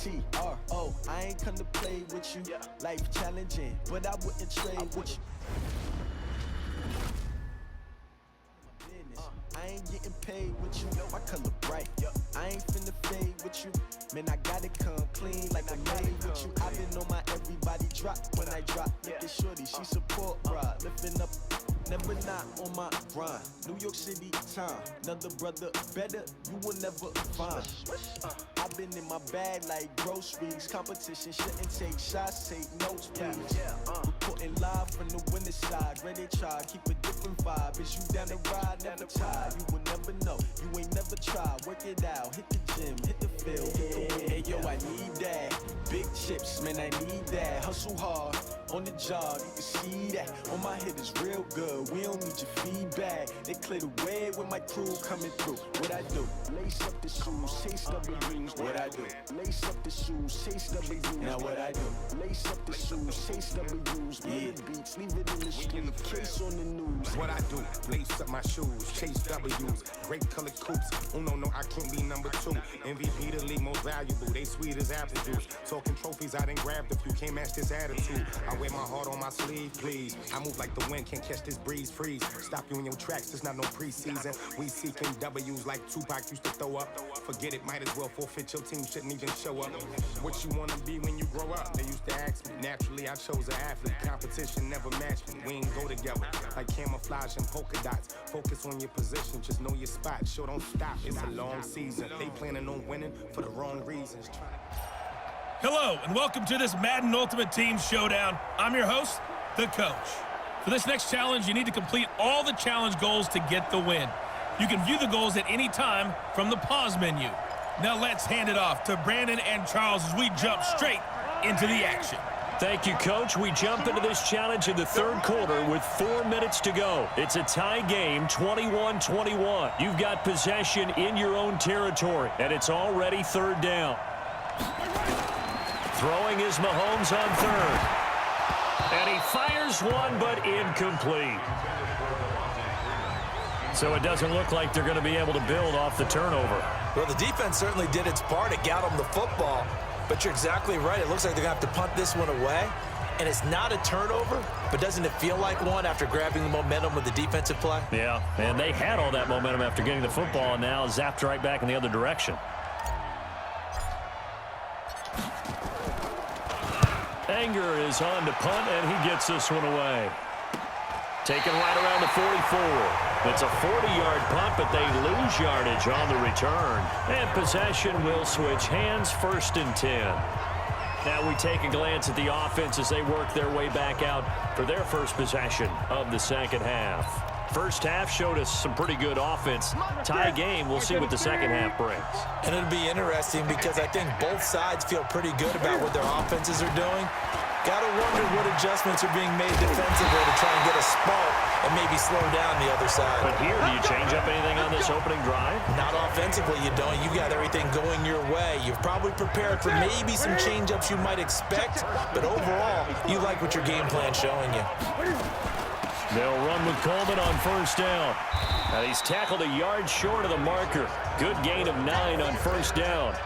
T-R-O. I ain't come to play with you. Life challenging, but I wouldn't trade with you. I ain't getting paid with you, my color bright. I ain't finna fade with you. Man, I gotta come clean like I made with you. I been on my everybody drop when I drop. Look at shorty, she support ride. Lifting up, never not on my grind. New York City time, another brother better, you will never find. I've been in my bag like groceries. Competition shouldn't take shots, take notes, please. Reporting live from the winning side. Ready to try, keep a different vibe. Is you down the ride, never tired. You will never know, you ain't never tried. Work it out, hit the gym, hit the field, hit the wheel. Hey yo, I need that. Big chips, man, I need that. Hustle hard, on the job, you can see that. On my hit is real good, we don't need your feedback. They clear the way with my crew coming through. What I do? Lace up the shoes, chase W's. What I do? Lace up the shoes, chase W's. Now what I do? Lace up the shoes, chase W's. Yeah, beats, leave it in the street, case on the news. What I do? Lace up my shoes, chase W's. Great colored coops. Oh no, I can't be number 2. MVP the league most valuable. They sweet as apple juice. Talking trophies, I done grabbed a few. Can't match this attitude. I wear my heart on my sleeve, please. I move like the wind, can't catch this breeze, freeze. Stop you in your tracks, there's not no preseason. We seeking W's like Tupac used to throw up. Forget it, might as well forfeit, your team shouldn't even show up. What you wanna be when you grow up? They used to ask me. Naturally, I chose an athlete. Competition never matched me. We ain't go together like camouflage and polka dots. Focus on your position, just know your spot. Sure, don't stop, it's a long season. They planning on winning for the wrong reasons. Hello, and welcome to this Madden Ultimate Team Showdown. I'm your host, the coach. For this next challenge, you need to complete all the challenge goals to get the win. You can view the goals at any time from the pause menu. Now let's hand it off to Brandon and Charles as we jump straight into the action. Thank you, Coach. We jump into this challenge in the third quarter with 4 minutes to go. It's a tie game, 21-21. You've got possession in your own territory, and it's already third down. Throwing is Mahomes on third. And he fires one, but incomplete. So it doesn't look like they're going to be able to build off the turnover. Well, the defense certainly did its part to get them the football. But you're exactly right. It looks like they're going to have to punt this one away. And it's not a turnover, but doesn't it feel like one after grabbing the momentum with the defensive play? Yeah, and they had all that momentum after getting the football, and now zapped right back in the other direction. Anger is on to punt, and he gets this one away. Taken right around the 44. It's a 40-yard punt, but they lose yardage on the return. And possession will switch hands, 1st and 10. Now we take a glance at the offense as they work their way back out for their first possession of the second half. First half showed us some pretty good offense. Tie game, we'll see what the second half brings. And it'll be interesting because I think both sides feel pretty good about what their offenses are doing. Gotta wonder what adjustments are being made defensively to try and get a spark and maybe slow down the other side. But here, do you change up anything on this opening drive? Not offensively, you don't. You got everything going your way. You've probably prepared for maybe some change-ups you might expect, but overall, you like what your game plan's showing you. They'll run with Coleman on first down. And he's tackled a yard short of the marker. Good gain of 9 on first down.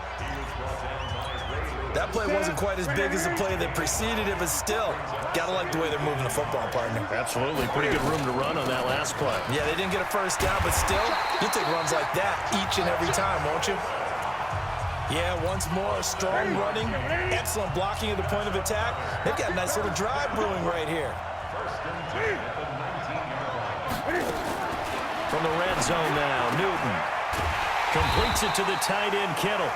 That play wasn't quite as big as the play that preceded it, but still, gotta like the way they're moving the football, partner. Absolutely. Pretty good room to run on that last play. Yeah, they didn't get a first down, but still, you'll take runs like that each and every time, won't you? Yeah, once more, strong running, excellent blocking at the point of attack. They've got a nice little drive brewing right here. From the red zone now, Newton completes it to the tight end, Kittle.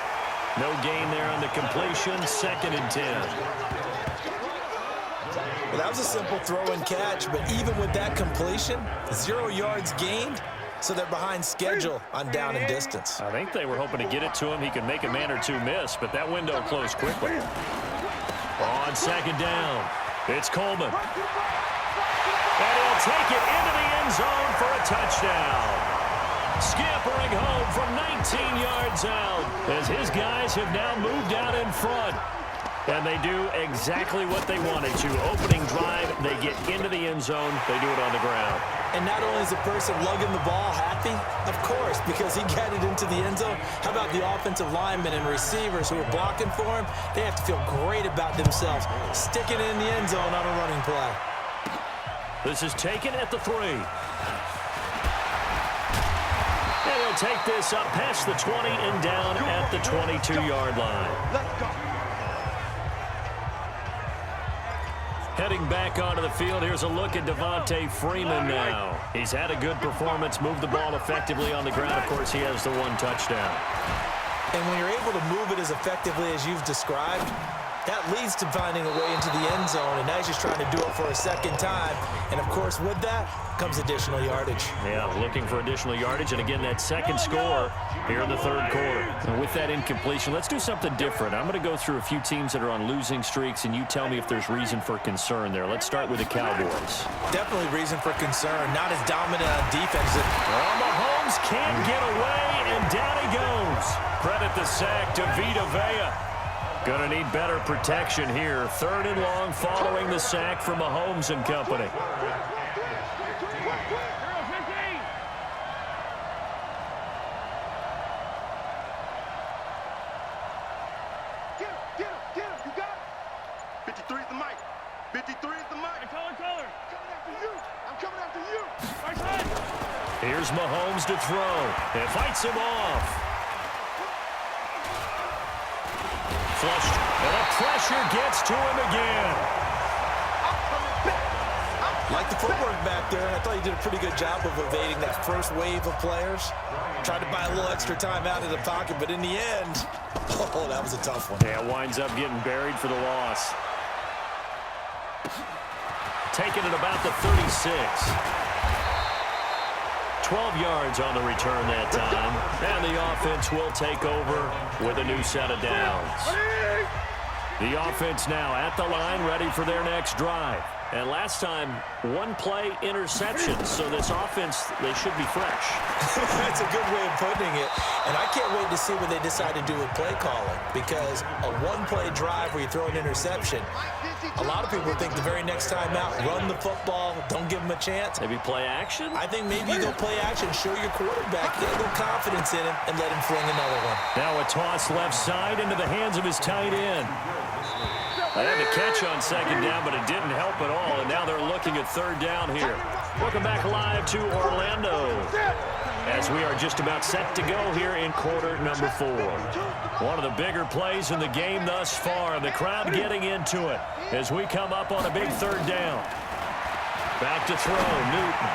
No gain there on the completion, 2nd and 10. Well, that was a simple throw and catch, but even with that completion, 0 yards gained, so they're behind schedule on down and distance. I think they were hoping to get it to him. He could make a man or two miss, but that window closed quickly. On 2nd down, it's Coleman. And he'll take it into the end zone for a touchdown. Scampering home from 19 yards out as his guys have now moved out in front. And they do exactly what they wanted to. Opening drive, they get into the end zone. They do it on the ground. And not only is the person lugging the ball happy, of course, because he got it into the end zone. How about the offensive linemen and receivers who are blocking for him? They have to feel great about themselves, sticking it in the end zone on a running play. This is taken at the 3. And he'll take this up past the 20 and down at the 22-yard line. Let's go. Heading back onto the field, here's a look at Devontae Freeman now. He's had a good performance, moved the ball effectively on the ground. Of course, he has the 1 touchdown. And when you're able to move it as effectively as you've described, that leads to finding a way into the end zone, and now he's just trying to do it for a second time. And, of course, with that comes additional yardage. Yeah, looking for additional yardage, and again, that second score here in the 3rd quarter. And with that incompletion, let's do something different. I'm going to go through a few teams that are on losing streaks, and you tell me if there's reason for concern there. Let's start with the Cowboys. Definitely reason for concern. Not as dominant on defense. Well, Mahomes can't get away, and down he goes. Credit the sack to Vita Vea. Gonna need better protection here. 3rd and long following the sack from Mahomes and company. Get him, you got it. 53 is the mic. 53 is the mic. Color. Coming after you. I'm coming after you. Right side. Here's Mahomes to throw. And fights him off. Flushed, and the pressure gets to him again. Like the footwork back there, I thought he did a pretty good job of evading that first wave of players. Tried to buy a little extra time out of the pocket, but in the end, oh, that was a tough one. Yeah, winds up getting buried for the loss. Taking it about the 36. 12 yards on the return that time. And the offense will take over with a new set of downs. The offense now at the line, ready for their next drive. And last time, 1-play interception. So this offense, they should be fresh. That's a good way of putting it. And I can't wait to see what they decide to do with play calling. Because a 1-play drive where you throw an interception, a lot of people think the very next time out, run the football, don't give them a chance. Maybe play action? I think maybe you go play action, show your quarterback, get a little confidence in him, and let him fling another one. Now a toss left side into the hands of his tight end. They had to catch on 2nd down, but it didn't help at all, and now they're looking at 3rd down here. Welcome back live to Orlando as we are just about set to go here in quarter number 4. One of the bigger plays in the game thus far, and the crowd getting into it as we come up on a big 3rd down. Back to throw, Newton.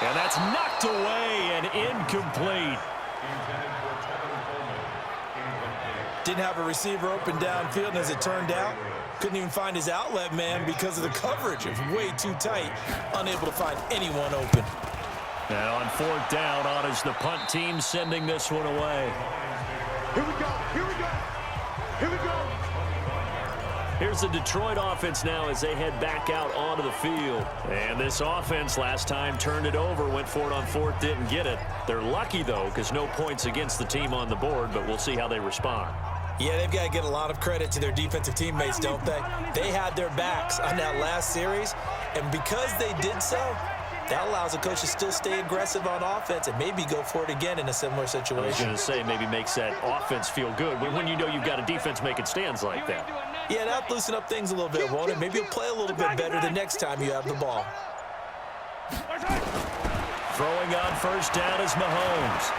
And that's knocked away and incomplete. Didn't have a receiver open downfield, and as it turned out, couldn't even find his outlet man because of the coverage. It was way too tight, unable to find anyone open. Now on 4th down, on is the punt team sending this one away. Here we go. Here's the Detroit offense now as they head back out onto the field. And this offense last time turned it over, went for it on 4th, didn't get it. They're lucky, though, because no points against the team on the board, but we'll see how they respond. Yeah, they've got to get a lot of credit to their defensive teammates, don't they? They had their backs on that last series, and because they did so, that allows the coach to still stay aggressive on offense and maybe go for it again in a similar situation. I was going to say maybe makes that offense feel good when you know you've got a defense making stands like that. Yeah, that'll loosen up things a little bit, won't it? Maybe you'll play a little bit better the next time you have the ball. Throwing on 1st down is Mahomes.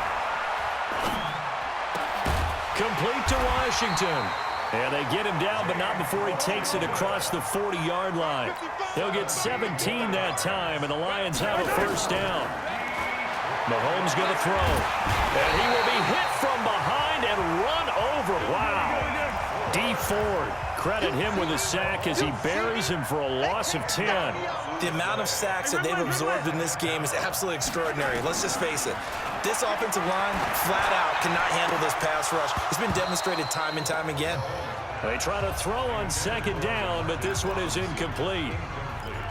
Complete to Washington. And they get him down, but not before he takes it across the 40-yard line. They'll get 17 that time, and the Lions have a 1st down. Mahomes going to throw. And he will be hit from behind and run over. Wow. D. Ford, credit him with a sack as he buries him for a loss of 10. The amount of sacks that they've absorbed in this game is absolutely extraordinary. Let's just face it. This offensive line, flat out, cannot handle this pass rush. It's been demonstrated time and time again. They try to throw on 2nd down, but this one is incomplete.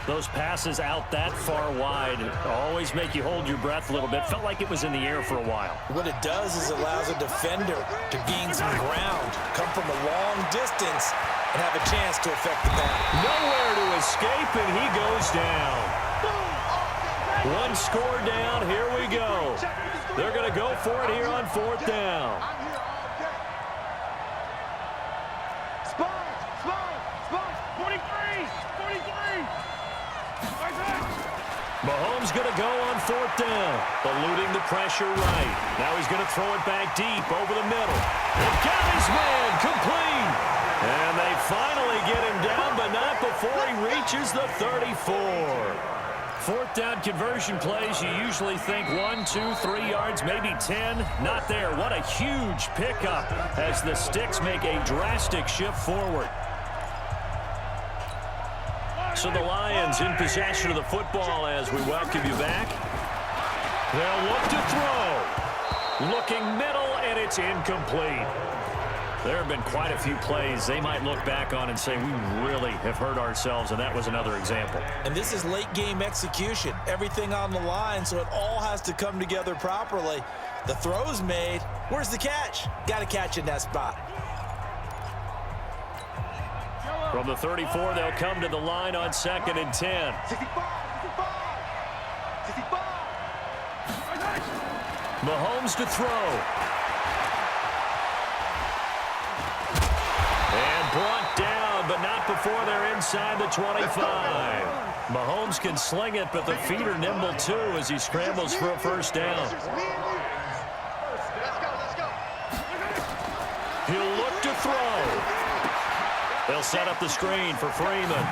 Those passes out that far wide always make you hold your breath a little bit. Felt like it was in the air for a while. What it does is it allows a defender to gain some ground come from a long distance and have a chance to affect the pass. Nowhere to escape, and he goes down. One score down. Here we go. They're going to go for it here on 4th down. Mahomes going to go on 4th down, eluding the pressure right. Now he's going to throw it back deep over the middle. And got his man complete. And they finally get him down, but not before he reaches the 34. 4th down conversion plays, you usually think 1, 2, 3 yards, maybe 10. Not there. What a huge pickup as the Sticks make a drastic shift forward. So the Lions in possession of the football as we welcome you back. They'll look to throw. Looking middle, and it's incomplete. There have been quite a few plays they might look back on and say, we really have hurt ourselves, and that was another example. And this is late-game execution. Everything on the line, so it all has to come together properly. The throw's made. Where's the catch? Got to catch in that spot. From the 34, they'll come to the line on 2nd and 10. Mahomes to throw. And brought down, but not before they're inside the 25. Mahomes can sling it, but the feet are nimble too as he scrambles for a 1st down. He'll look to throw. They'll set up the screen for Freeman.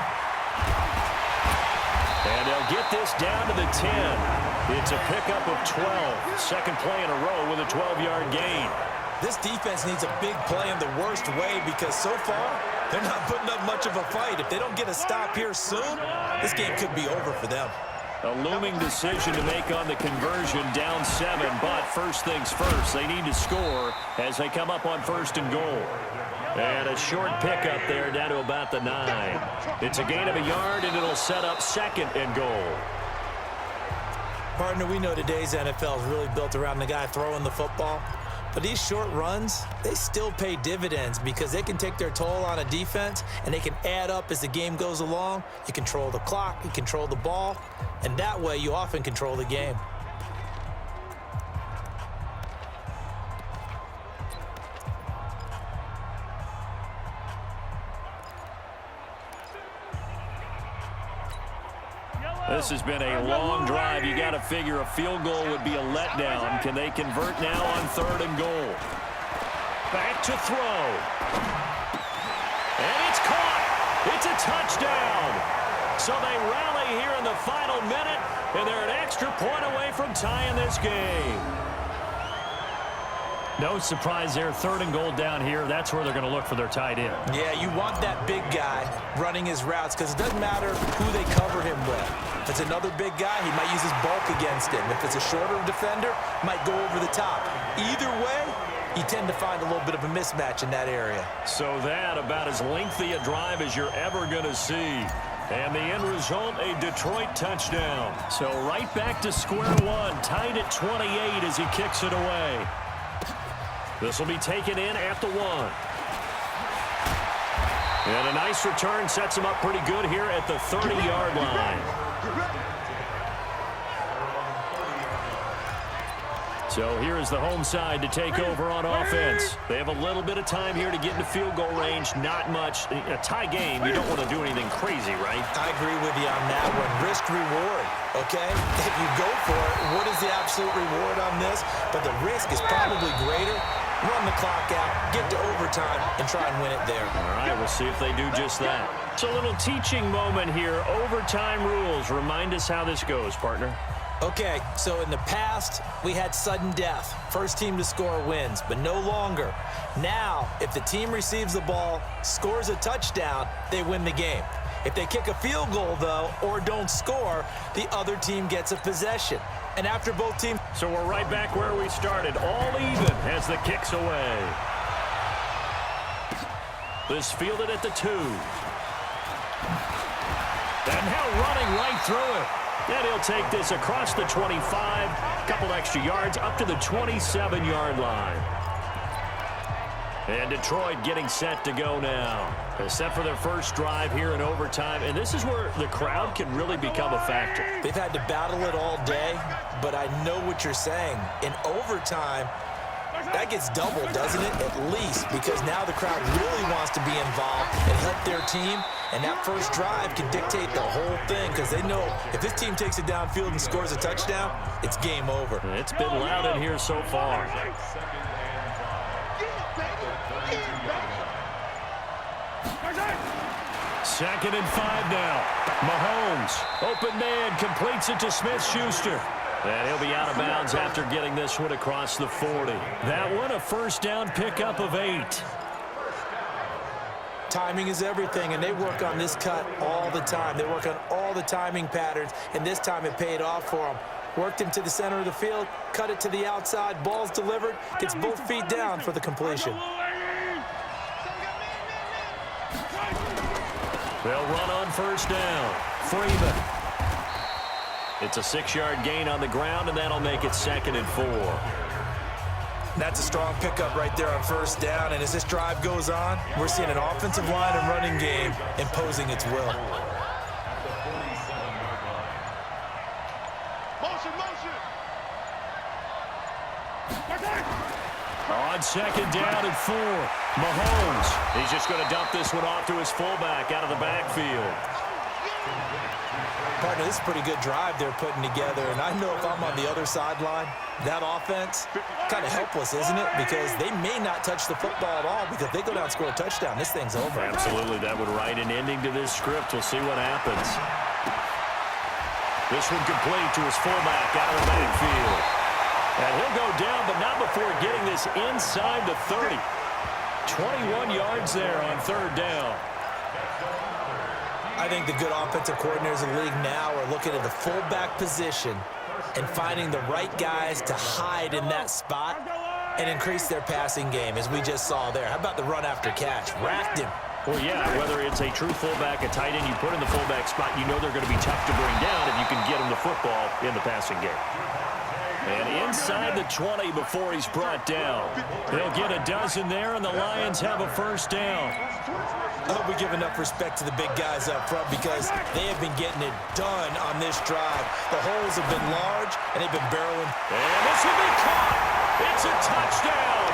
And they'll get this down to the 10. It's a pickup of 12. Second play in a row with a 12-yard gain. This defense needs a big play in the worst way because so far, they're not putting up much of a fight. If they don't get a stop here soon, this game could be over for them. A looming decision to make on the conversion, down 7. But first things first, they need to score as they come up on 1st and goal. And a short pickup there down to about the 9. It's a gain of a yard, and it'll set up 2nd and goal. Partner, we know today's NFL is really built around the guy throwing the football. But these short runs, they still pay dividends because they can take their toll on a defense, and they can add up as the game goes along. You control the clock, you control the ball, and that way you often control the game. This has been a long drive. You got to figure a field goal would be a letdown. Can they convert now on 3rd and goal? Back to throw. And it's caught. It's a touchdown. So they rally here in the final minute, and they're an extra point away from tying this game. No surprise there. 3rd and goal down here. That's where they're going to look for their tight end. Yeah, you want that big guy running his routes because it doesn't matter who they cover him with. If it's another big guy, he might use his bulk against him. If it's a shorter defender, might go over the top. Either way, you tend to find a little bit of a mismatch in that area. So that about as lengthy a drive as you're ever going to see. And the end result, a Detroit touchdown. So right back to square one, tied at 28 as he kicks it away. This will be taken in at the 1. And a nice return sets him up pretty good here at the 30-yard line. So here is the home side to take over on offense. They have a little bit of time here to get into field goal range. Not much. A tie game, you don't want to do anything crazy, right? I agree with you on that one. Risk reward, okay? If you go for it, what is the absolute reward on this? But the risk is probably greater. Run the clock out, get to overtime, and try and win it there. All right, we'll see if they do just that. It's a little teaching moment here. Overtime rules. Remind us how this goes, partner. Okay, so in the past, we had sudden death. First team to score wins, but no longer. Now, if the team receives the ball, scores a touchdown, they win the game. If they kick a field goal, though, or don't score, the other team gets a possession. And after both teams... So we're right back where we started. All even as the kick's away. This fielded at the 2. And now running right through it. And he'll take this across the 25. A couple extra yards up to the 27-yard line. And Detroit getting set to go now. They're set for their first drive here in overtime, and this is where the crowd can really become a factor. They've had to battle it all day, but I know what you're saying. In overtime, that gets doubled, doesn't it? At least, because now the crowd really wants to be involved and help their team, and that first drive can dictate the whole thing because they know if this team takes it downfield and scores a touchdown, it's game over. It's been loud in here so far. Second and 5 now. Mahomes, open man, completes it to Smith-Schuster. And he'll be out of bounds after getting this one across the 40. That one a first down pickup of 8. Timing is everything, and they work on this cut all the time. They work on all the timing patterns, and this time it paid off for them. Worked him to the center of the field, cut it to the outside, ball's delivered, gets both feet down for the completion. They'll run on first down. Freeman. It's a 6-yard gain on the ground, and that'll make it 2nd and 4. That's a strong pickup right there on first down, and as this drive goes on, we're seeing an offensive line and running game imposing its will. On second down and 4, Mahomes. He's just going to dump this one off to his fullback out of the backfield. Partner, this is a pretty good drive they're putting together, and I know if I'm on the other sideline, that offense, kind of helpless, isn't it? Because they may not touch the football at all, because if they go down and score a touchdown, this thing's over. Absolutely, that would write an ending to this script. We'll see what happens. This one complete to his fullback out of the backfield. And he'll go down, but not before getting this inside the 30. 21 yards there on third down. I think the good offensive coordinators in the league now are looking at the fullback position and finding the right guys to hide in that spot and increase their passing game, as we just saw there. How about the run after catch? Racked him. Well, yeah, whether it's a true fullback, a tight end you put in the fullback spot, you know they're going to be tough to bring down if you can get them the football in the passing game. And inside the 20 before he's brought down. They'll get a dozen there, and the Lions have a first down. I hope we give enough respect to the big guys up front, because they have been getting it done on this drive. The holes have been large, and they've been barreling. And this will be caught. It's a touchdown.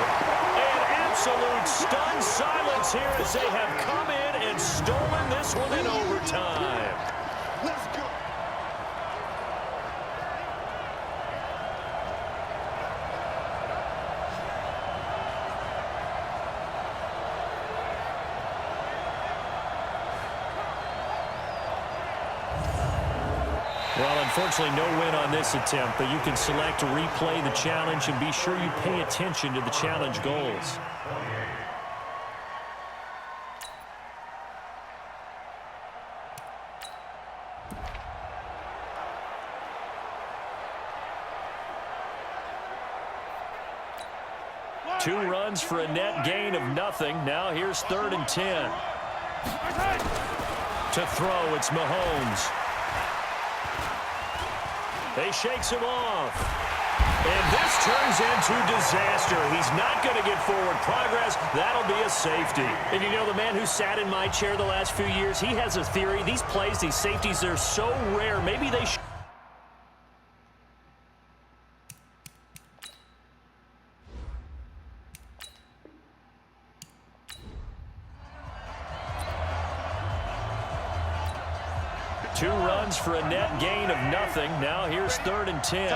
An absolute stunned silence here as they have come in and stolen this one in overtime. Let's go. Well, unfortunately, no win on this attempt, but you can select to replay the challenge and be sure you pay attention to the challenge goals. Two runs for a net gain of nothing. Now here's 3rd and 10. To throw, it's Mahomes. He shakes him off. And this turns into disaster. He's not going to get forward progress. That'll be a safety. And you know, the man who sat in my chair the last few years, he has a theory. These plays, these safeties, they're so rare. Maybe they should. Two runs for a net gain of nothing. Now here's 3rd and 10.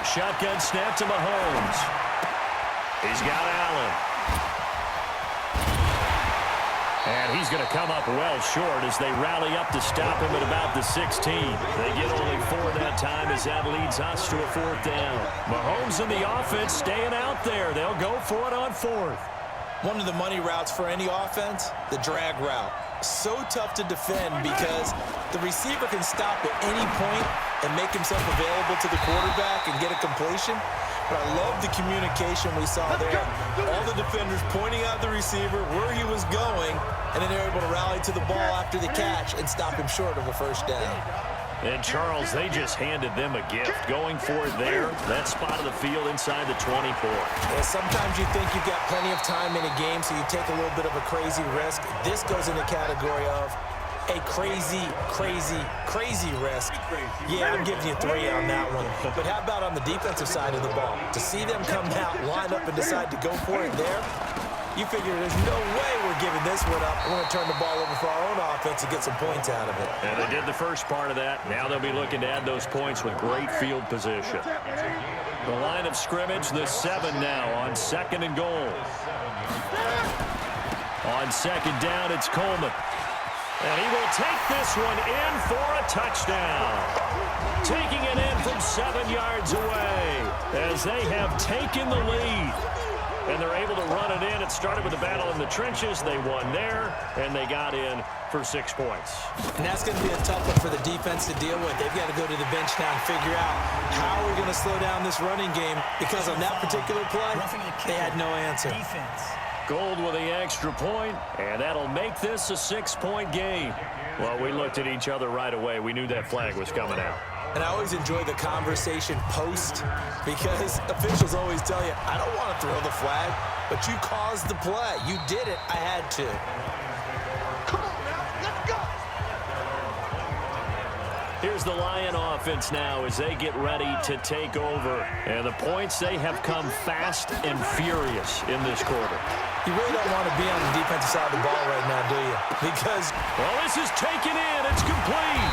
Shotgun snap to Mahomes. He's got Allen. And he's going to come up well short as they rally up to stop him at about the 16. They get only 4 that time as that leads us to a 4th down. Mahomes and the offense staying out there. They'll go for it on 4th. One of the money routes for any offense, the drag route. So tough to defend because the receiver can stop at any point and make himself available to the quarterback and get a completion. But I love the communication we saw there. All the defenders pointing out the receiver, where he was going, and then they're able to rally to the ball after the catch and stop him short of a first down. And, Charles, they just handed them a gift. Going for it there, that spot of the field inside the 24. Yeah, sometimes you think you've got plenty of time in a game, so you take a little bit of a crazy risk. This goes in the category of a crazy, crazy, crazy risk. Yeah, I'm giving you 3 on that one. But how about on the defensive side of the ball? To see them come out, line up, and decide to go for it there, you figure there's no way we're giving this one up. We're going to turn the ball over for our own offense and get some points out of it. And they did the first part of that. Now they'll be looking to add those points with great field position. The line of scrimmage, the 7 now on 2nd and goal. On 2nd down, it's Coleman. And he will take this one in for a touchdown. Taking it in from 7 yards away as they have taken the lead. And they're able to run it in. It started with a battle in the trenches. They won there, and they got in for 6 points. And that's going to be a tough one for the defense to deal with. They've got to go to the bench now and figure out how we're going to slow down this running game, because on that particular play, they had no answer. Gold with the extra point, and that'll make this a 6-point game. Well, we looked at each other right away. We knew that flag was coming out. And I always enjoy the conversation post, because officials always tell you, I don't want to throw the flag, but you caused the play. You did it. I had to. Come on now, let's go. Here's the Lion offense now as they get ready to take over. And the points, they have come fast and furious in this quarter. You really don't want to be on the defensive side of the ball right now, do you? Because, well, this is taken in. It's complete.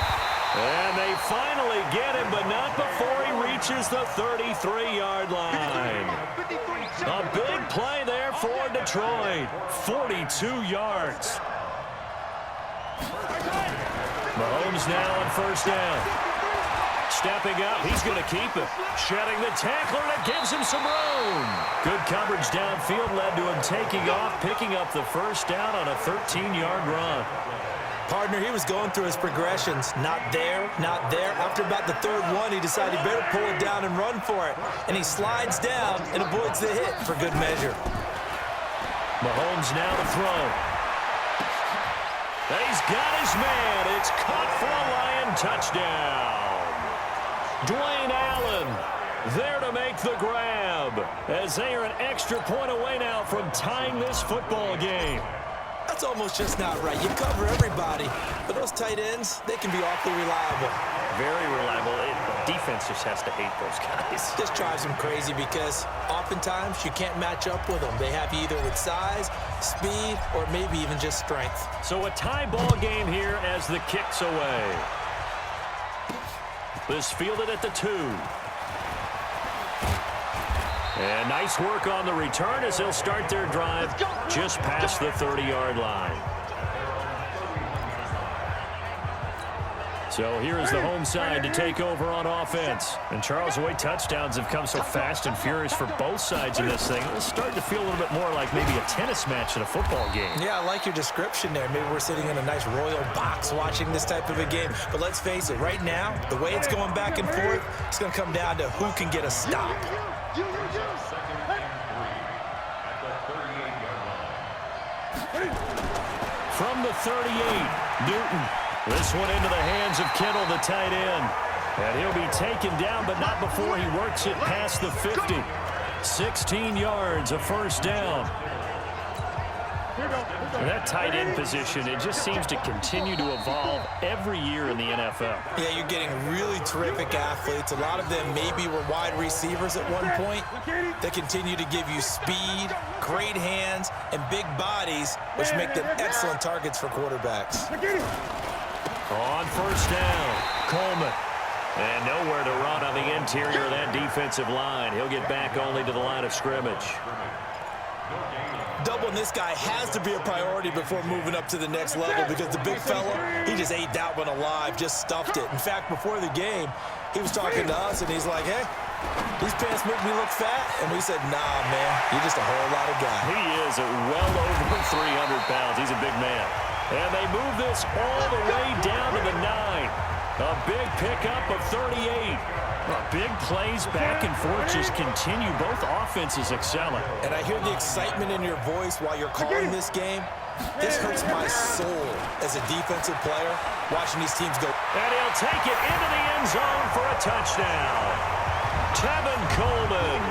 And they finally get him, but not before he reaches the 33-yard line. A big play there for Detroit. 42 yards. Mahomes now on 1st down. Stepping up, he's going to keep it. Shedding the tackler, that gives him some room. Good coverage downfield led to him taking off, picking up the 1st down on a 13-yard run. partner, he was going through his progressions. Not there, not there. After about the 3rd one, he decided he better pull it down and run for it. And he slides down and avoids the hit for good measure. Mahomes now to throw. And he's got his man. It's caught for a Lion touchdown. Dwayne Allen there to make the grab, as they are an extra point away now from tying this football game. That's almost just not right. You cover everybody, but those tight ends, they can be awfully reliable. Very reliable. Defense just has to hate those guys. This drives them crazy because oftentimes you can't match up with them. They have you either with size, speed, or maybe even just strength. So a tie ball game here as the kick's away. This fielded at the 2. And nice work on the return as they'll start their drive just past the 30-yard line. So here is the home side to take over on offense. And Charles, the way touchdowns have come so fast and furious for both sides of this thing, it's starting to feel a little bit more like maybe a tennis match in a football game. Yeah, I like your description there. Maybe we're sitting in a nice royal box watching this type of a game. But let's face it, right now, the way it's going back and forth, it's going to come down to who can get a stop. From the 38, Newton. This one into the hands of Kittle, the tight end. And he'll be taken down, but not before he works it past the 50. 16 yards, a 1st down. And that tight end position, it just seems to continue to evolve every year in the NFL. Yeah, you're getting really terrific athletes. A lot of them maybe were wide receivers at one point. They continue to give you speed, great hands, and big bodies, which make them excellent targets for quarterbacks. On 1st down, Coleman. And nowhere to run on the interior of that defensive line. He'll get back only to the line of scrimmage. Doubling this guy has to be a priority before moving up to the next level, because the big fella, he just ate that one alive, just stuffed it. In fact, before the game, he was talking to us, and he's like, hey, these pants make me look fat. And we said, nah, man, you're just a whole lot of guy. He is at well over 300 pounds. He's a big man. And they move this all the way down to the 9. A big pickup of 38. Big plays back and forth just continue. Both offenses excelling. And I hear the excitement in your voice while you're calling this game. This hurts my soul as a defensive player, watching these teams go. And he'll take it into the end zone for a touchdown. Tevin Coleman,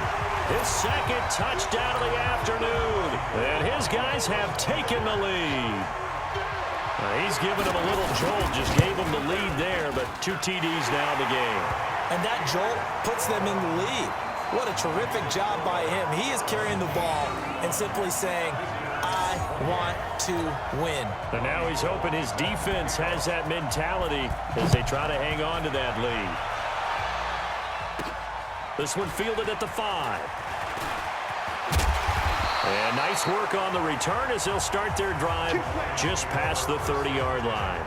his second touchdown of the afternoon. And his guys have taken the lead. He's given him a little jolt, just gave him the lead there, but 2 TDs now in the game. And that jolt puts them in the lead. What a terrific job by him. He is carrying the ball and simply saying, I want to win. And now he's hoping his defense has that mentality as they try to hang on to that lead. This one fielded at the 5. And nice work on the return as they'll start their drive just past the 30-yard line.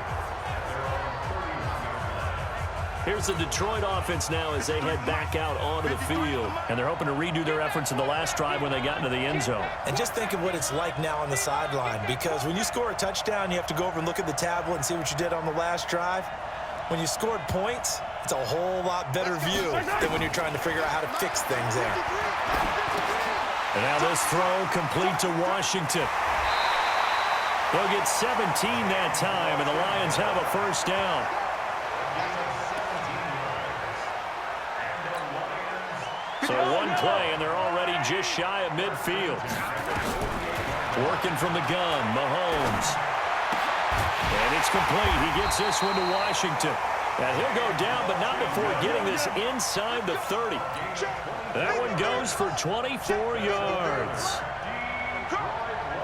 Here's the Detroit offense now as they head back out onto the field. And they're hoping to redo their efforts in the last drive when they got into the end zone. And just think of what it's like now on the sideline, because when you score a touchdown, you have to go over and look at the tablet and see what you did on the last drive. When you scored points, it's a whole lot better view than when you're trying to figure out how to fix things there. And now this throw complete to Washington. They'll get 17 that time, and the Lions have a first down. So one play, and they're already just shy of midfield. Working from the gun, Mahomes. And it's complete. He gets this one to Washington. And he'll go down, but not before getting this inside the 30. That one goes for 24 yards.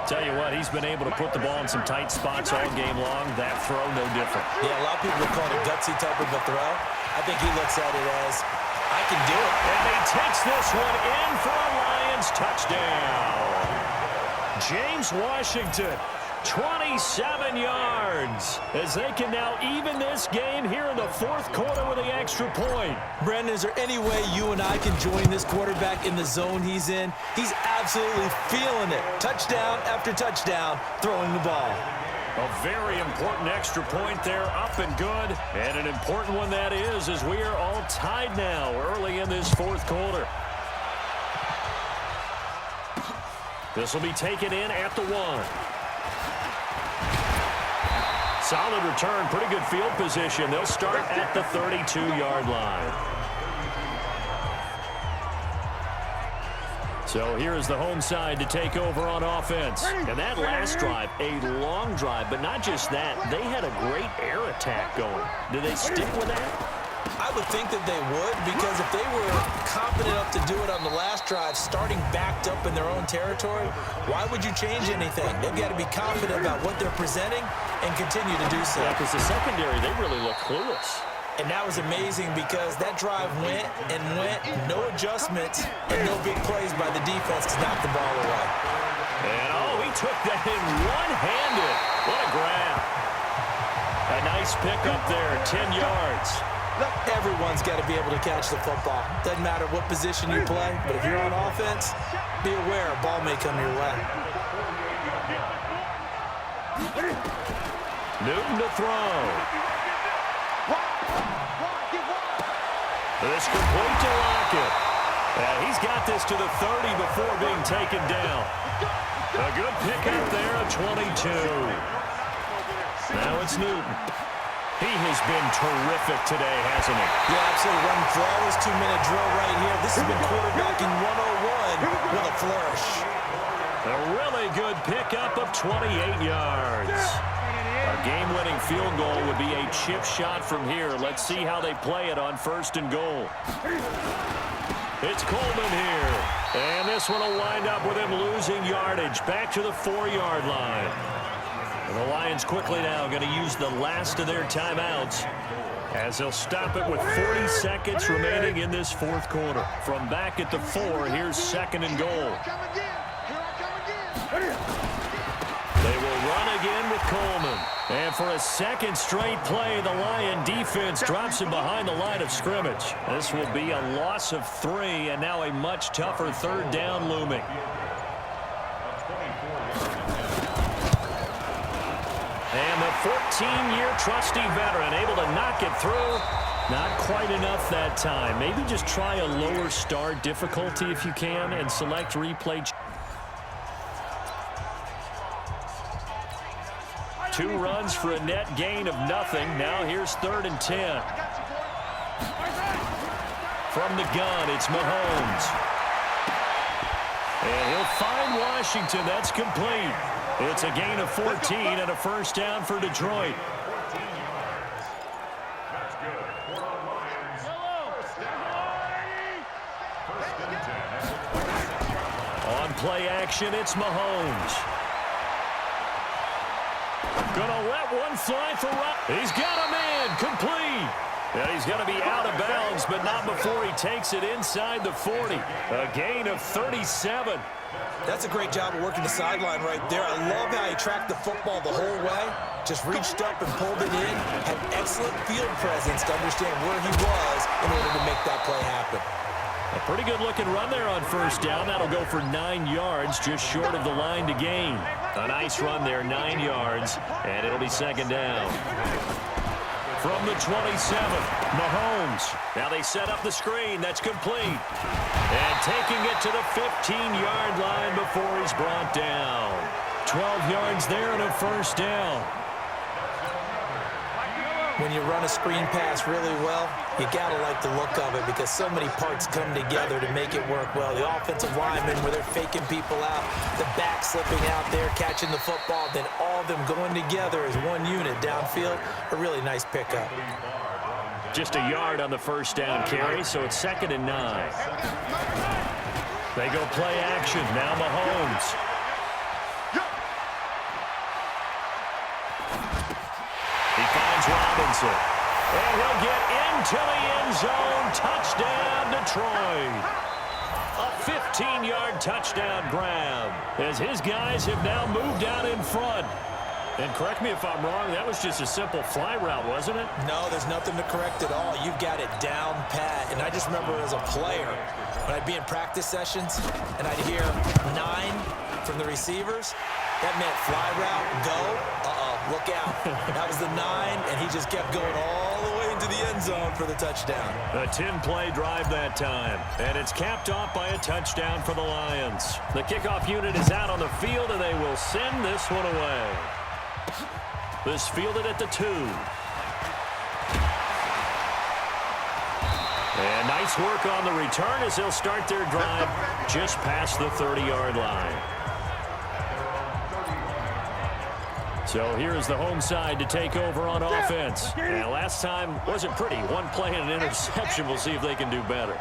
Tell you what, he's been able to put the ball in some tight spots all game long. That throw, no different. Yeah, a lot of people would call it a gutsy type of a throw. I think he looks at it as, I can do it. And he takes this one in for a Lions touchdown. James Washington, 27 yards, as they can now even this game here in the 4th quarter with the extra point. Brandon, is there any way you and I can join this quarterback in the zone he's in? He's absolutely feeling it. Touchdown after touchdown, throwing the ball. A very important extra point there, up and good. And an important one that is, as we are all tied now early in this 4th quarter. This will be taken in at the 1. Solid return, pretty good field position. They'll start at the 32-yard line. So here is the home side to take over on offense. And that last drive, a long drive, but not just that. They had a great air attack going. Do they stick with that? I would think that they would, because if they were confident enough to do it on the last drive, starting backed up in their own territory, why would you change anything? They've got to be confident about what they're presenting and continue to do so. Yeah, because the secondary, they really look clueless. And that was amazing because that drive went and went, no adjustments and no big plays by the defense to knock the ball away. And, oh, he took that in one-handed. What a grab. A nice pick up there, 10 yards. Everyone's got to be able to catch the football. Doesn't matter what position you play, but if you're on offense, be aware a ball may come your way. Newton to throw. This complete to Lockett. And he's got this to the 30 before being taken down. A good pick up there at 22. Now it's Newton. He has been terrific today, hasn't he? Yeah, absolutely. Running flawless 2-minute drill right here. This has been quarterbacking 101 with a flourish. A really good pickup of 28 yards. A game-winning field goal would be a chip shot from here. Let's see how they play it on 1st and goal. It's Coleman here. And this one will wind up with him losing yardage back to the 4-yard line. And the Lions quickly now going to use the last of their timeouts as they'll stop it with 40 seconds remaining in this 4th quarter. From back at the 4, here's 2nd and goal. They will run again with Coleman. And for a second straight play, the Lion defense drops him behind the line of scrimmage. This will be a loss of 3, and now a much tougher 3rd down looming. And the 14-year trusty veteran able to knock it through. Not quite enough that time. Maybe just try a lower start difficulty if you can and select replay. 2 runs for a net gain of nothing. Now here's 3rd and 10. From the gun, it's Mahomes. And he'll find Washington. That's complete. It's a gain of 14 and a first down for Detroit. On play action, it's Mahomes. Gonna let one fly for right. He's got a man complete. And he's going to be out of bounds, but not before he takes it inside the 40. A gain of 37. That's a great job of working the sideline right there. I love how he tracked the football the whole way. Just reached up and pulled it in. Had excellent field presence to understand where he was in order to make that play happen. A pretty good-looking run there on first down. That'll go for 9 yards, just short of the line to gain. A nice run there, 9 yards, and it'll be second down. From the 27, Mahomes. Now they set up the screen. That's complete. And taking it to the 15-yard line before he's brought down. 12 yards there and a first down. When you run a screen pass really well, you got to like the look of it because so many parts come together to make it work well. The offensive linemen, where they're faking people out, the back slipping out there, catching the football, then all of them going together as one unit downfield. A really nice pickup. Just a yard on the first down carry, so it's 2nd and 9. They go play action. Now Mahomes. He finds Robinson. And he'll get into the end zone. Touchdown, Detroit. A 15-yard touchdown grab as his guys have now moved out in front. And correct me if I'm wrong, that was just a simple fly route, wasn't it? No, there's nothing to correct at all. You've got it down pat. And I just remember as a player, when I'd be in practice sessions and I'd hear 9 from the receivers, that meant fly route, go, look out. That was the 9, and he just kept going all the way into the end zone for the touchdown. A 10-play drive that time, and it's capped off by a touchdown for the Lions. The kickoff unit is out on the field, and they will send this one away. This fielded at the 2. And nice work on the return as they'll start their drive just past the 30-yard line. So here's the home side to take over on offense. And last time wasn't pretty. 1 play and an interception. We'll see if they can do better.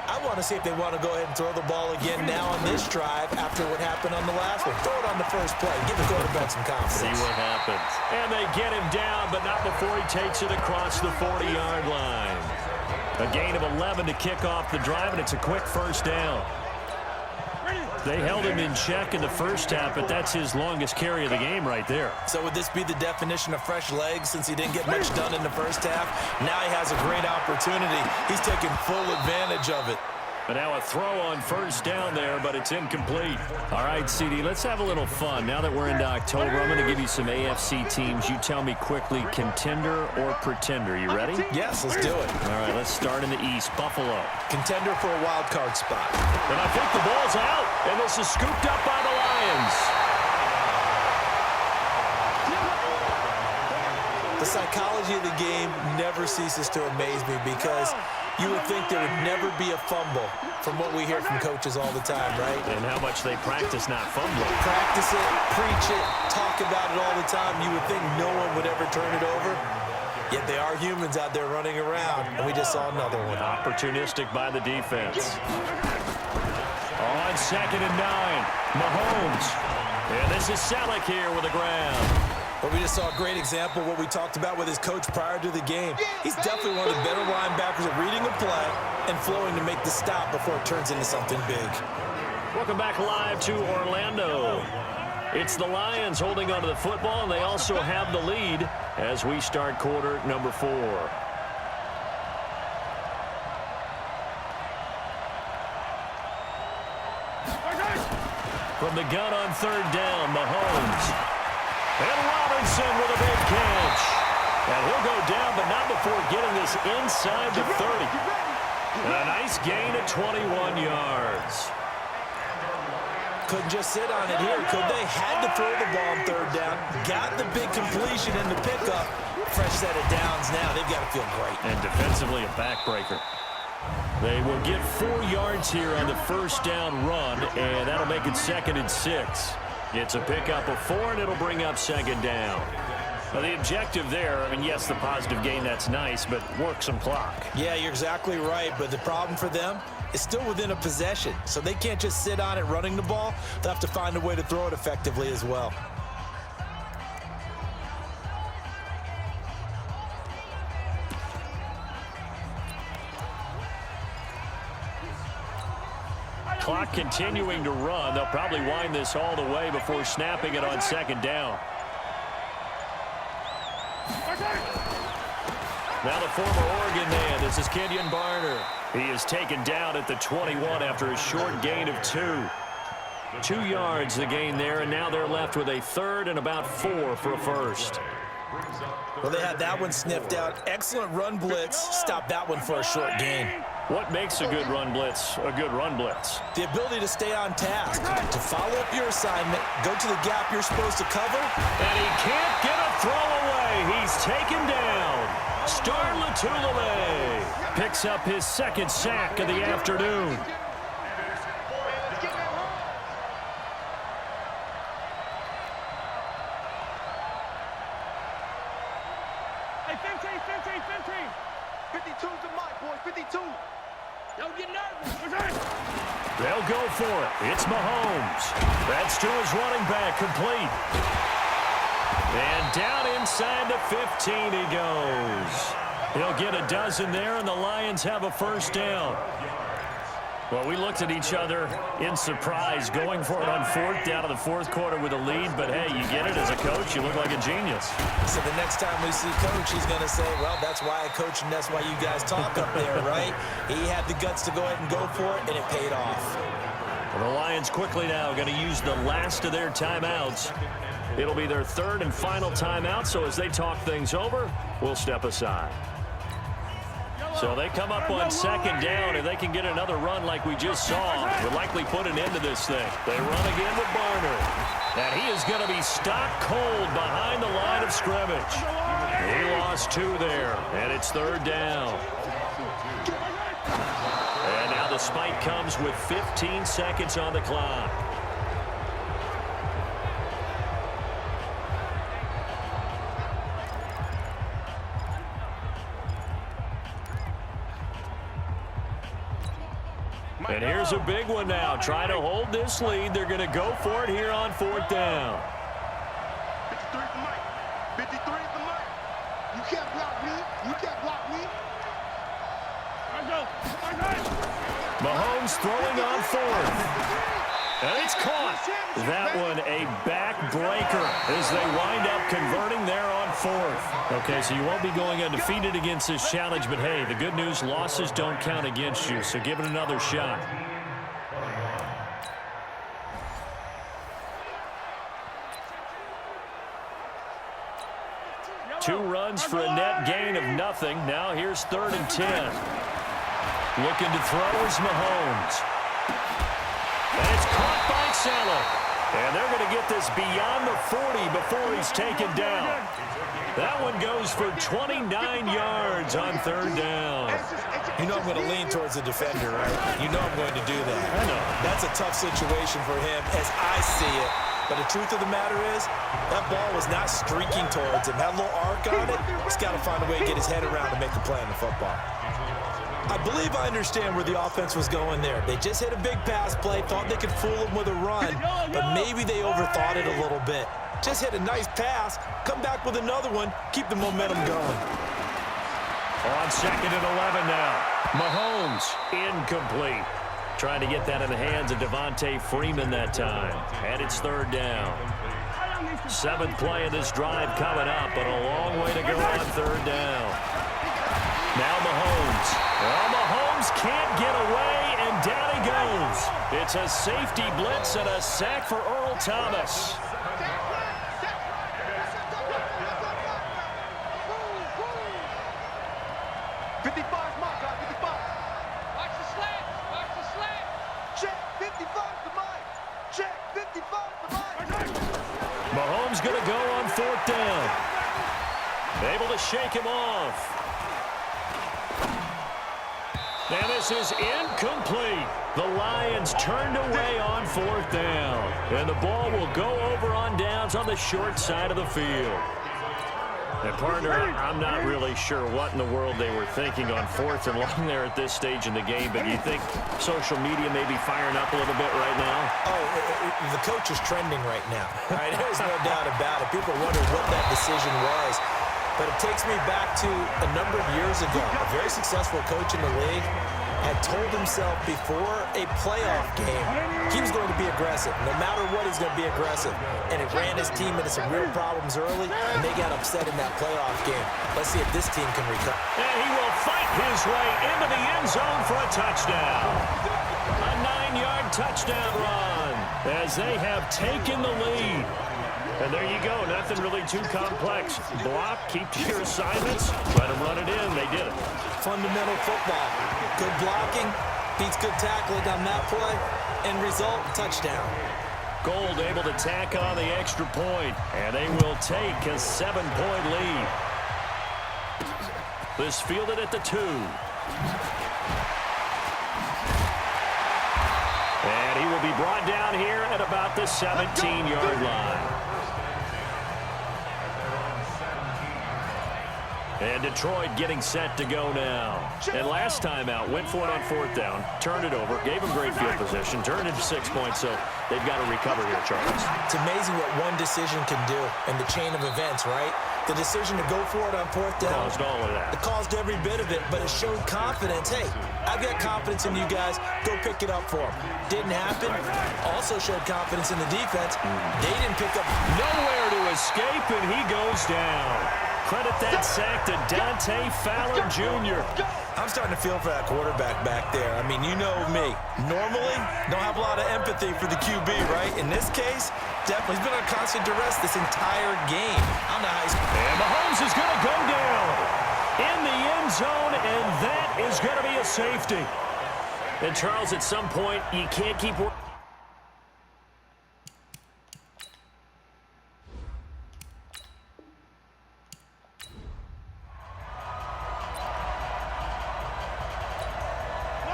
I want to see if they want to go ahead and throw the ball again now on this drive after what happened on the last one. Throw it on the first play. Give the quarterback some confidence. See what happens. And they get him down, but not before he takes it across the 40-yard line. A gain of 11 to kick off the drive, and it's a quick first down. They held him in check in the first half, but that's his longest carry of the game right there. So would this be the definition of fresh legs since he didn't get much done in the first half? Now he has a great opportunity. He's taking full advantage of it. But now a throw on first down there, but it's incomplete. All right, CD, let's have a little fun. Now that we're into October, I'm going to give you some AFC teams. You tell me quickly, contender or pretender. You ready? Yes, let's do it. All right, let's start in the East. Buffalo. Contender for a wild card spot. And I think the ball's out, and this is scooped up by the Lions. The psychology of the game never ceases to amaze me because you would think there would never be a fumble from what we hear from coaches all the time, right? And how much they practice not fumbling. Practice it, preach it, talk about it all the time. You would think no one would ever turn it over. Yet they are humans out there running around, and we just saw another one. Opportunistic by the defense. On 2nd and 9, Mahomes. And this is Selleck here with a grab. But we just saw a great example of what we talked about with his coach prior to the game. He's definitely one of the better linebackers at reading a play and flowing to make the stop before it turns into something big. Welcome back live to Orlando. It's the Lions holding onto the football, and they also have the lead as we start quarter number 4. From the gun on 3rd down, Mahomes. And Robinson with a big catch. And he'll go down, but not before getting this inside the 30. And a nice gain of 21 yards. Couldn't just sit on it here, could they? Had to throw the ball on third down. Got the big completion in the pickup. Fresh set of downs now. They've got to feel great. And defensively, a backbreaker. They will get 4 yards here on the first down run, and that'll make it 2nd and 6. It's a pickup of 4, and it'll bring up 2nd down. Now, the objective there, I mean, yes, the positive gain, that's nice, but work some clock. Yeah, you're exactly right, but the problem for them is still within a possession, so they can't just sit on it running the ball. They'll have to find a way to throw it effectively as well. Clock continuing to run. They'll probably wind this all the way before snapping it on 2nd down. Now the former Oregon man, this is Kenyon Barner. He is taken down at the 21 after a short gain of 2. 2 yards the gain there, and now they're left with a 3rd and about 4 for a first. Well, they had that one sniffed out. Excellent run blitz. Stop that one for a short gain. What makes a good run blitz a good run blitz? The ability to stay on task, to follow up your assignment, go to the gap you're supposed to cover. And he can't get a throw away. He's taken down. Star Latulele picks up his 2nd sack of the afternoon. Hey, 15. 52's the mic, boys, 52. Don't get nervous. They'll go for it. It's Mahomes. That's to his running back, complete. And down inside the 15 he goes. He'll get a dozen there, and the Lions have a first down. Well, we looked at each other in surprise, going for it on 4th down in the 4th quarter with a lead. But, hey, you get it as a coach. You look like a genius. So the next time we see Coach, he's going to say, well, that's why I coach and that's why you guys talk up there, right? He had the guts to go ahead and go for it, and it paid off. Well, the Lions quickly now going to use the last of their timeouts. It'll be their 3rd and final timeout, so as they talk things over, we'll step aside. So they come up on 2nd down, and they can get another run like we just saw. Would likely put an end to this thing. They run again with Barner. And he is going to be stopped cold behind the line of scrimmage. He lost 2 there, and it's 3rd down. And now the spike comes with 15 seconds on the clock. And here's a big one now. Trying to hold this lead. They're going to go for it here on 4th down. 53 is the mic. 53 is the mic. You can't block me. You can't block me. Mahomes throwing on 4th. And it's caught. That one a backbreaker as they wind up converting there on 4th. Okay, so you won't be going undefeated against this challenge, but hey, the good news, losses don't count against you, so give it another shot. Two runs for a net gain of nothing. Now here's 3rd and 10. Looking to throw is Mahomes. And it's caught by Salah. And they're going to get this beyond the 40 before he's taken down. That one goes for 29 yards on 3rd down. You know I'm going to lean towards the defender, right? You know I'm going to do that. I know. That's a tough situation for him as I see it. But the truth of the matter is, that ball was not streaking towards him. Had a little arc on it. He's got to find a way to get his head around to make the play on the football. I believe I understand where the offense was going there. They just hit a big pass play, thought they could fool him with a run, but maybe they overthought it a little bit. Just hit a nice pass, come back with another one, keep the momentum going. On 2nd and 11 now. Mahomes incomplete. Trying to get that in the hands of Devontae Freeman that time. And it's 3rd down. 7th play of this drive coming up, but a long way to go on 3rd down. Now Mahomes. Well, Mahomes can't get away, and down he goes. It's a safety blitz and a sack for Earl Thomas. Check. 55 to Mike. Check. Mahomes going to go on 4th down. Able to shake him off. And this is incomplete. The Lions turned away on 4th down. And the ball will go over on downs on the short side of the field. And, partner, I'm not really sure what in the world they were thinking on 4th and long there at this stage in the game, but do you think social media may be firing up a little bit right now? Oh, the coach is trending right now. Right? There's no doubt about it. People wonder what that decision was. But it takes me back to a number of years ago. A very successful coach in the league had told himself before a playoff game he was going to be aggressive. No matter what, he's going to be aggressive. And it ran his team into some real problems early, and they got upset in that playoff game. Let's see if this team can recover. And he will fight his way into the end zone for a touchdown. A 9-yard touchdown run as they have taken the lead. And there you go, nothing really too complex. Block, keep to your assignments, let them run it in. They did it. Fundamental football. Good blocking, beats good tackling on that play. End result, touchdown. Gold able to tack on the extra point, and they will take a 7-point lead. This fielded at the 2. And he will be brought down here at about the 17-yard line. And Detroit getting set to go now. And last time out, went for it on 4th down, turned it over, gave them great field position, turned into 6 points, so they've got to recover here, Charles. It's amazing what one decision can do in the chain of events, right? The decision to go for it on 4th down. Caused all of that. It caused every bit of it, but it showed confidence. Hey, I've got confidence in you guys. Go pick it up for them. Didn't happen. Also showed confidence in the defense. They didn't pick up. Nowhere to escape, and he goes down. Credit that sack to Dante Fowler Jr. I'm starting to feel for that quarterback back there. I mean, you know me. Normally, don't have a lot of empathy for the QB, right? In this case, definitely. He's been under constant duress this entire game. I don't know how he's... And Mahomes is going to go down in the end zone, and that is going to be a safety. And, Charles, at some point, you can't keep...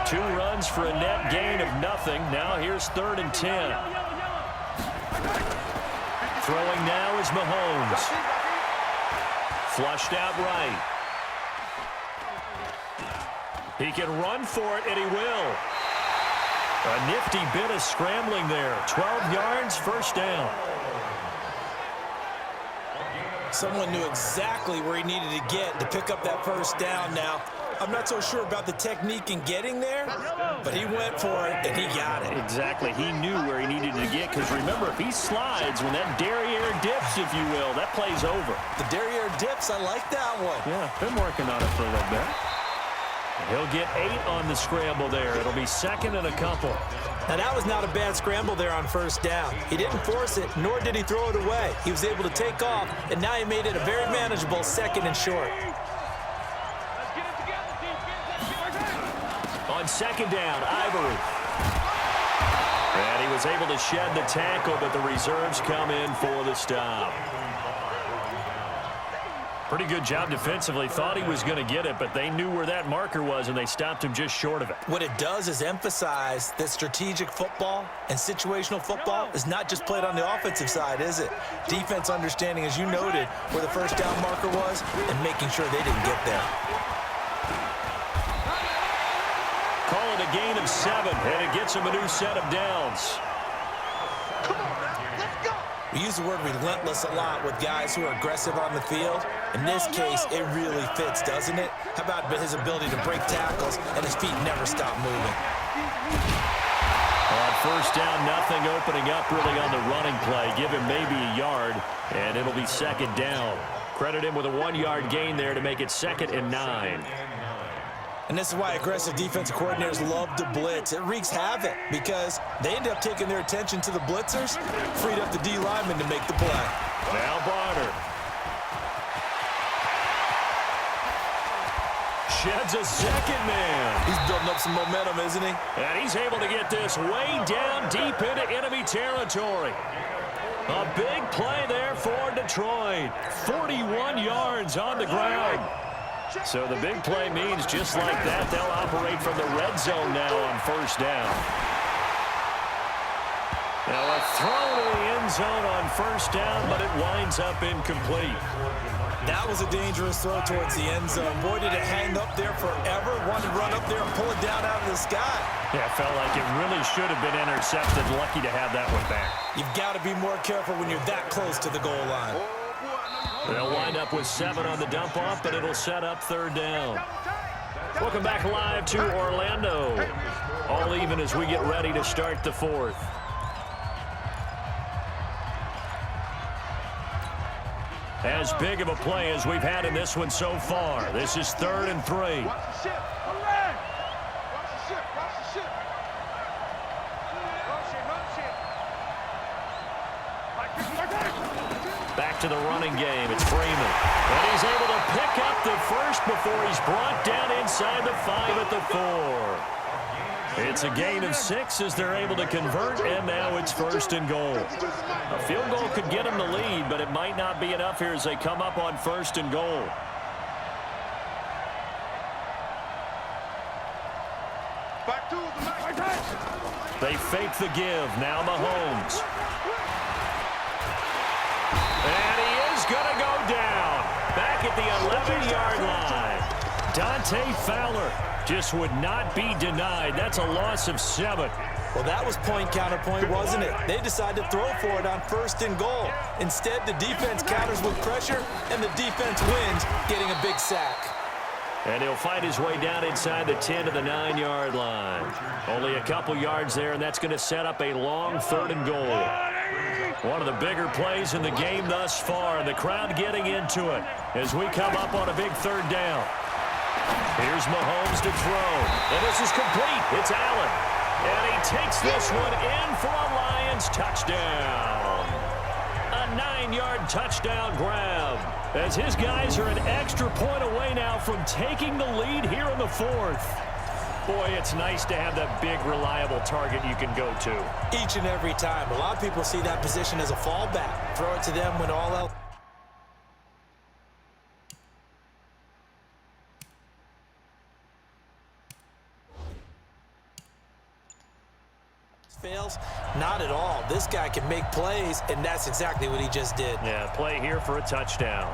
Two runs for a net gain of nothing. Now here's 3rd and 10. Throwing now is Mahomes. Flushed out right. He can run for it, and he will. A nifty bit of scrambling there. 12 yards, 1st down. Someone knew exactly where he needed to get to pick up that 1st down now. I'm not so sure about the technique in getting there, but he went for it, and he got it. Exactly. He knew where he needed to get, because remember, if he slides, when that derriere dips, if you will, that play's over. The derriere dips, I like that one. Yeah, been working on it for a little bit. He'll get 8 on the scramble there. It'll be 2nd and a couple. Now, that was not a bad scramble there on 1st down. He didn't force it, nor did he throw it away. He was able to take off, and now he made it a very manageable 2nd and short. On 2nd down, Ivory. And he was able to shed the tackle, but the reserves come in for the stop. Pretty good job defensively. Thought he was going to get it, but they knew where that marker was, and they stopped him just short of it. What it does is emphasize that strategic football and situational football is not just played on the offensive side, is it? Defense understanding, as you noted, where the 1st down marker was and making sure they didn't get there. Call it a gain of 7, and it gets him a new set of downs. Come on now, let's go. We use the word relentless a lot with guys who are aggressive on the field. In this case, it really fits, doesn't it? How about his ability to break tackles and his feet never stop moving? On 1st down, nothing opening up really on the running play. Give him maybe a yard, and it'll be 2nd down. Credit him with a 1-yard gain there to make it 2nd and 9. And this is why aggressive defensive coordinators love to blitz. It wreaks havoc because they end up taking their attention to the blitzers, freed up the D lineman to make the play. Now Barner. Sheds a 2nd man. He's building up some momentum, isn't he? And he's able to get this way down deep into enemy territory. A big play there for Detroit. 41 yards on the ground. So the big play means just like that, they'll operate from the red zone now on first down. Now a throw to the end zone on first down, but it winds up incomplete. That was a dangerous throw towards the end zone. Boy, did it hang up there forever. Wanted to run up there and pull it down out of the sky. Yeah, it felt like it really should have been intercepted. Lucky to have that one back. You've got to be more careful when you're that close to the goal line. They'll wind up with 7 on the dump-off, but it'll set up third down. Welcome back live to Orlando. All even as we get ready to start the fourth. As big of a play as we've had in this one so far. This is 3rd and 3. Watch the ship. Hooray! Watch the ship. Watch the ship. Back to the running game. It's Freeman. And he's able to pick up the first before he's brought down inside the 5 at the 4. It's a gain of 6 as they're able to convert, and now it's 1st and goal. A field goal could get them the lead, but it might not be enough here as they come up on 1st and goal. They fake the give. Now Mahomes. And he is going to go down. Back at the 11-yard line. Dante Fowler just would not be denied. That's a loss of 7. Well, that was point counterpoint, wasn't it? They decided to throw for it on 1st and goal. Instead, the defense counters with pressure, and the defense wins, getting a big sack. And he'll find his way down inside the 10 to the 9-yard line. Only a couple yards there, and that's going to set up a long 3rd and goal. One of the bigger plays in the game thus far, and the crowd getting into it as we come up on a big 3rd down. Here's Mahomes to throw, and this is complete. It's Allen, and he takes this one in for a Lions touchdown. A 9-yard touchdown grab, as his guys are an extra point away now from taking the lead here in the 4th. Boy, it's nice to have that big, reliable target you can go to. Each and every time. A lot of people see that position as a fallback. Throw it to them when all else fails. Not at all. This guy can make plays, and that's exactly what he just did. Yeah, play here for a touchdown.